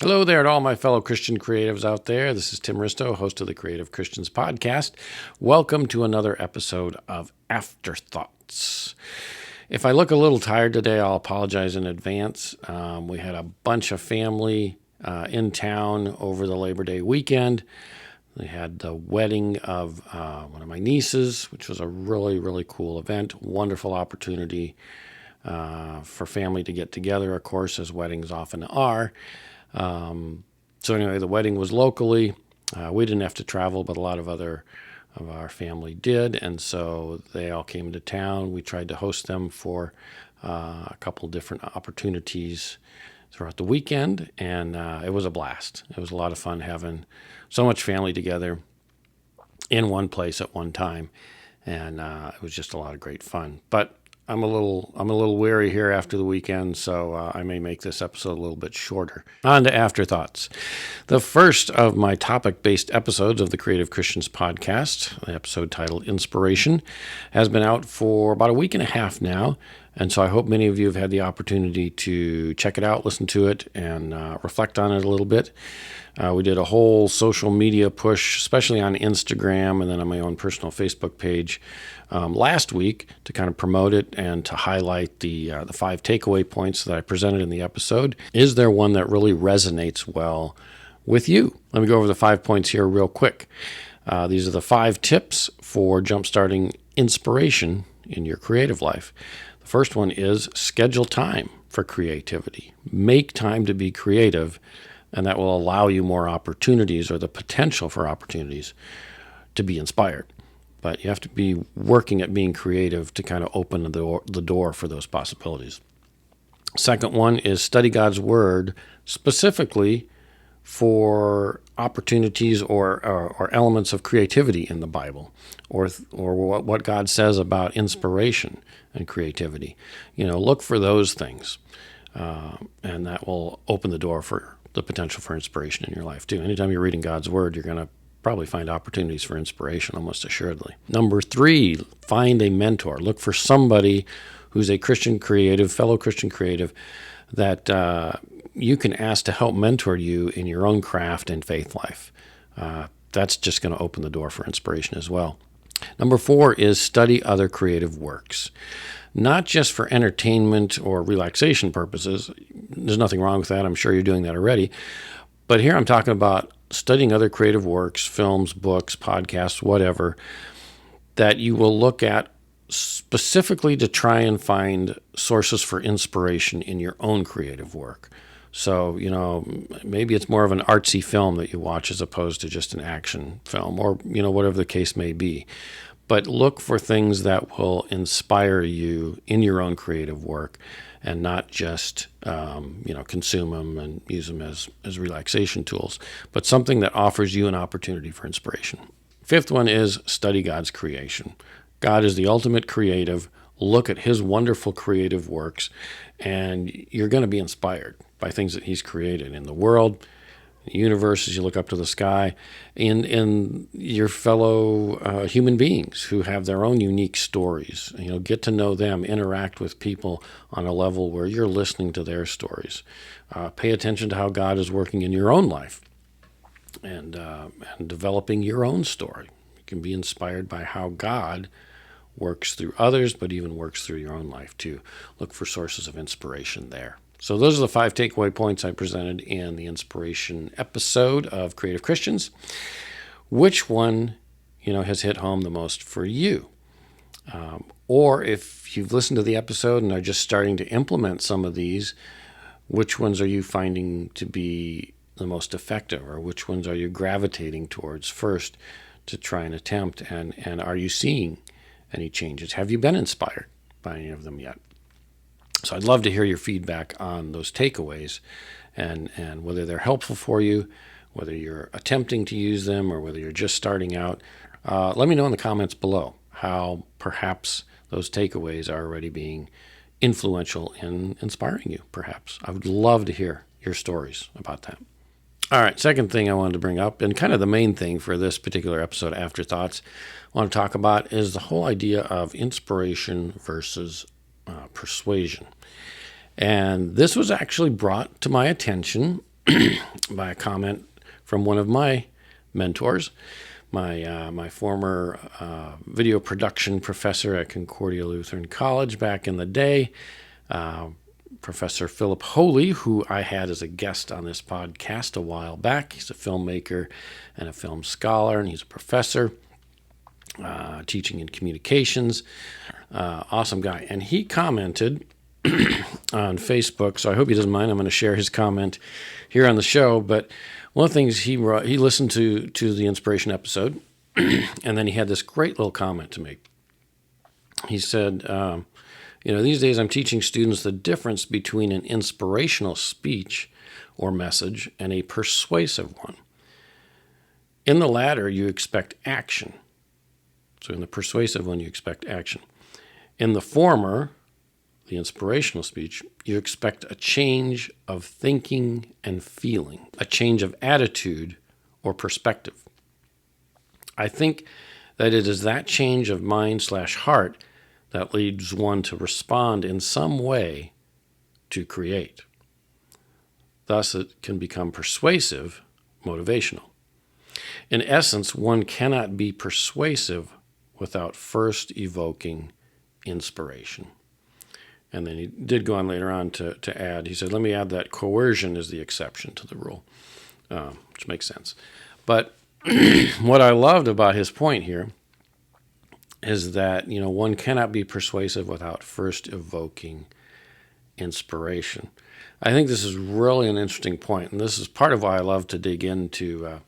Hello there to all my fellow Christian creatives out there. This is Tim Risto, host of the Creative Christians Podcast. Welcome to another episode of AfterThoughts. If I look a little tired today, I'll apologize in advance. We had a bunch of family in town over the Labor Day weekend. We had the wedding of one of my nieces, which was a really, really cool event. Wonderful opportunity for family to get together, of course, as weddings often are. So anyway, the wedding was locally. We didn't have to travel, but a lot of our family did, and so they all came to town. We tried to host them for a couple different opportunities throughout the weekend, and it was a blast. It was a lot of fun having so much family together in one place at one time, and it was just a lot of great fun. But I'm a little weary here after the weekend, so I may make this episode a little bit shorter. On to Afterthoughts. The first of my topic-based episodes of the Creative Christians Podcast, the episode titled Inspiration, has been out for about a week and a half now, and so I hope many of you have had the opportunity to check it out, listen to it, and reflect on it a little bit. We did a whole social media push, especially on Instagram and then on my own personal Facebook page last week to kind of promote it and to highlight the 5 takeaway points that I presented in the episode. Is there one that really resonates well with you? Let me go over the 5 points here real quick. These are the 5 tips for jumpstarting inspiration in your creative life. The first one is schedule time for creativity. Make time to be creative, and that will allow you more opportunities or the potential for opportunities to be inspired. But you have to be working at being creative to kind of open the door for those possibilities. Second one is study God's Word specifically for opportunities or elements of creativity in the Bible, or what God says about inspiration and creativity. Look for those things, and that will open the door for the potential for inspiration in your life too. Anytime you're reading God's Word, you're going to probably find opportunities for inspiration, almost assuredly. Number 3, find a mentor. Look for somebody who's a Christian creative, fellow Christian creative, that you can ask to help mentor you in your own craft and faith life. That's just going to open the door for inspiration as well. Number 4 is study other creative works. Not just for entertainment or relaxation purposes. There's nothing wrong with that. I'm sure you're doing that already. But here I'm talking about studying other creative works, films, books, podcasts, whatever, that you will look at specifically to try and find sources for inspiration in your own creative work. So, maybe it's more of an artsy film that you watch as opposed to just an action film, or, whatever the case may be. But look for things that will inspire you in your own creative work and not just, consume them and use them as relaxation tools, but something that offers you an opportunity for inspiration. 5th one is study God's creation. God is the ultimate creative. Look at his wonderful creative works, and you're going to be inspired by things that he's created in the world, the universe, as you look up to the sky, in your fellow human beings who have their own unique stories. Get to know them, interact with people on a level where you're listening to their stories. Pay attention to how God is working in your own life and developing your own story. You can be inspired by how God works through others, but even works through your own life too. Look for sources of inspiration there. So those are the 5 takeaway points I presented in the inspiration episode of Creative Christians. Which one, has hit home the most for you? Or if you've listened to the episode and are just starting to implement some of these, which ones are you finding to be the most effective, or which ones are you gravitating towards first to try and attempt? And are you seeing any changes? Have you been inspired by any of them yet? So I'd love to hear your feedback on those takeaways and whether they're helpful for you, whether you're attempting to use them or whether you're just starting out. Let me know in the comments below how perhaps those takeaways are already being influential in inspiring you, perhaps. I would love to hear your stories about that. All right, second thing I wanted to bring up, and kind of the main thing for this particular episode, Afterthoughts, I want to talk about is the whole idea of inspiration versus persuasion. And this was actually brought to my attention by a comment from one of my mentors, my former video production professor at Concordia Lutheran College back in the day, Professor Philip Holy, who I had as a guest on this podcast a while back. He's a filmmaker and a film scholar, and he's a professor teaching in communications. Awesome guy. And he commented on Facebook, so I hope he doesn't mind. I'm going to share his comment here on the show. But one of the things he wrote, he listened to the Inspiration episode, and then he had this great little comment to make. He said, these days I'm teaching students the difference between an inspirational speech or message and a persuasive one. In the latter, you expect action. So in the persuasive one, you expect action. In the former, the inspirational speech, you expect a change of thinking and feeling, a change of attitude or perspective. I think that it is that change of mind/heart that leads one to respond in some way to create. Thus, it can become persuasive, motivational. In essence, one cannot be persuasive without first evoking inspiration. And then he did go on later on to add, he said, let me add that coercion is the exception to the rule, which makes sense. But what I loved about his point here is that, one cannot be persuasive without first evoking inspiration. I think this is really an interesting point, and this is part of why I love to dig into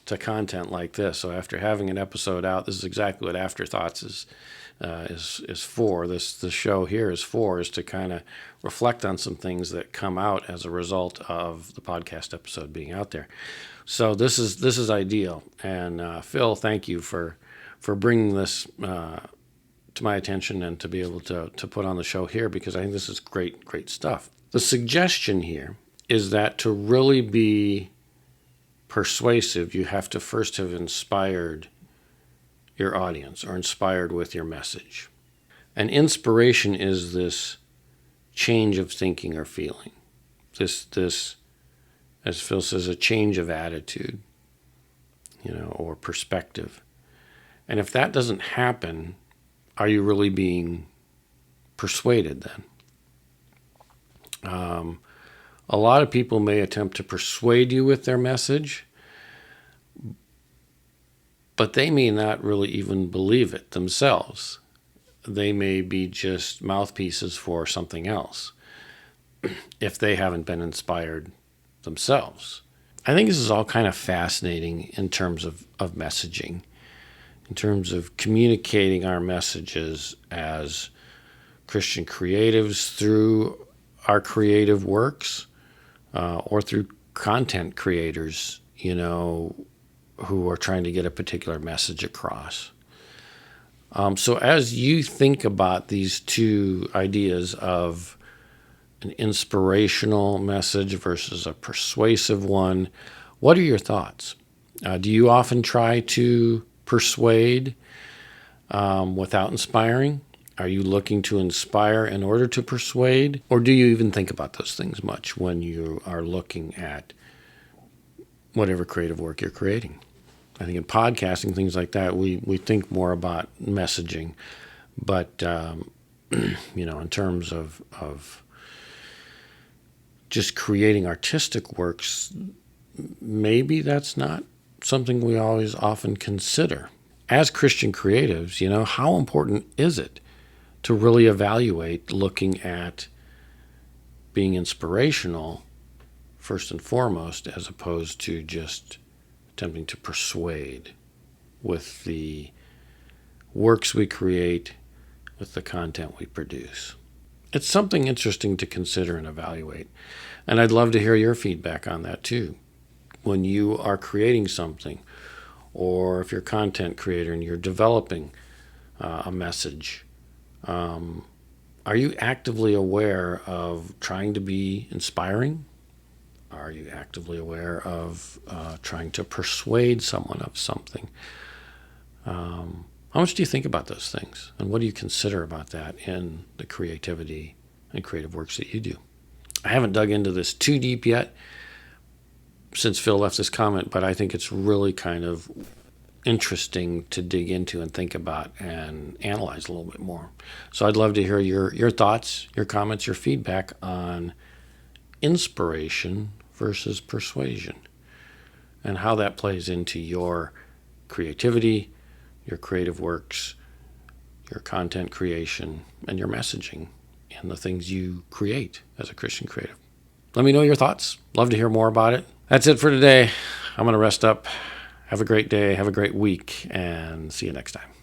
to content like this. So after having an episode out, this is exactly what AfterThoughts is for. The show here is to kind of reflect on some things that come out as a result of the podcast episode being out there. So this is ideal. And Phil, thank you for bringing this to my attention and to be able to put on the show here, because I think this is great stuff. The suggestion here is that to really be persuasive, you have to first have inspired your audience or inspired with your message. And inspiration is this change of thinking or feeling. This, as Phil says, a change of attitude, or perspective. And if that doesn't happen, are you really being persuaded then? A lot of people may attempt to persuade you with their message, but they may not really even believe it themselves. They may be just mouthpieces for something else if they haven't been inspired themselves. I think this is all kind of fascinating in terms of messaging, in terms of communicating our messages as Christian creatives through our creative works, or through content creators, who are trying to get a particular message across. So as you think about these two ideas of an inspirational message versus a persuasive one, what are your thoughts? Do you often try to persuade without inspiring? Are you looking to inspire in order to persuade? Or do you even think about those things much when you are looking at whatever creative work you're creating? I think in podcasting, things like that, we think more about messaging. But, in terms of just creating artistic works, maybe that's not something we always often consider. As Christian creatives, how important is it to really evaluate looking at being inspirational first and foremost, as opposed to just attempting to persuade with the works we create, with the content we produce? It's something interesting to consider and evaluate. And I'd love to hear your feedback on that too. When you are creating something, or if you're a content creator and you're developing a message, are you actively aware of trying to be inspiring? Are you actively aware of trying to persuade someone of something? How much do you think about those things? And what do you consider about that in the creativity and creative works that you do? I haven't dug into this too deep yet, since Phil left this comment, but I think it's really kind of interesting to dig into and think about and analyze a little bit more. So I'd love to hear your thoughts, your comments, your feedback on inspiration versus persuasion and how that plays into your creativity, your creative works, your content creation, and your messaging and the things you create as a Christian creative. Let me know your thoughts. Love to hear more about it. That's it for today. I'm going to rest up. Have a great day. Have a great week, and see you next time.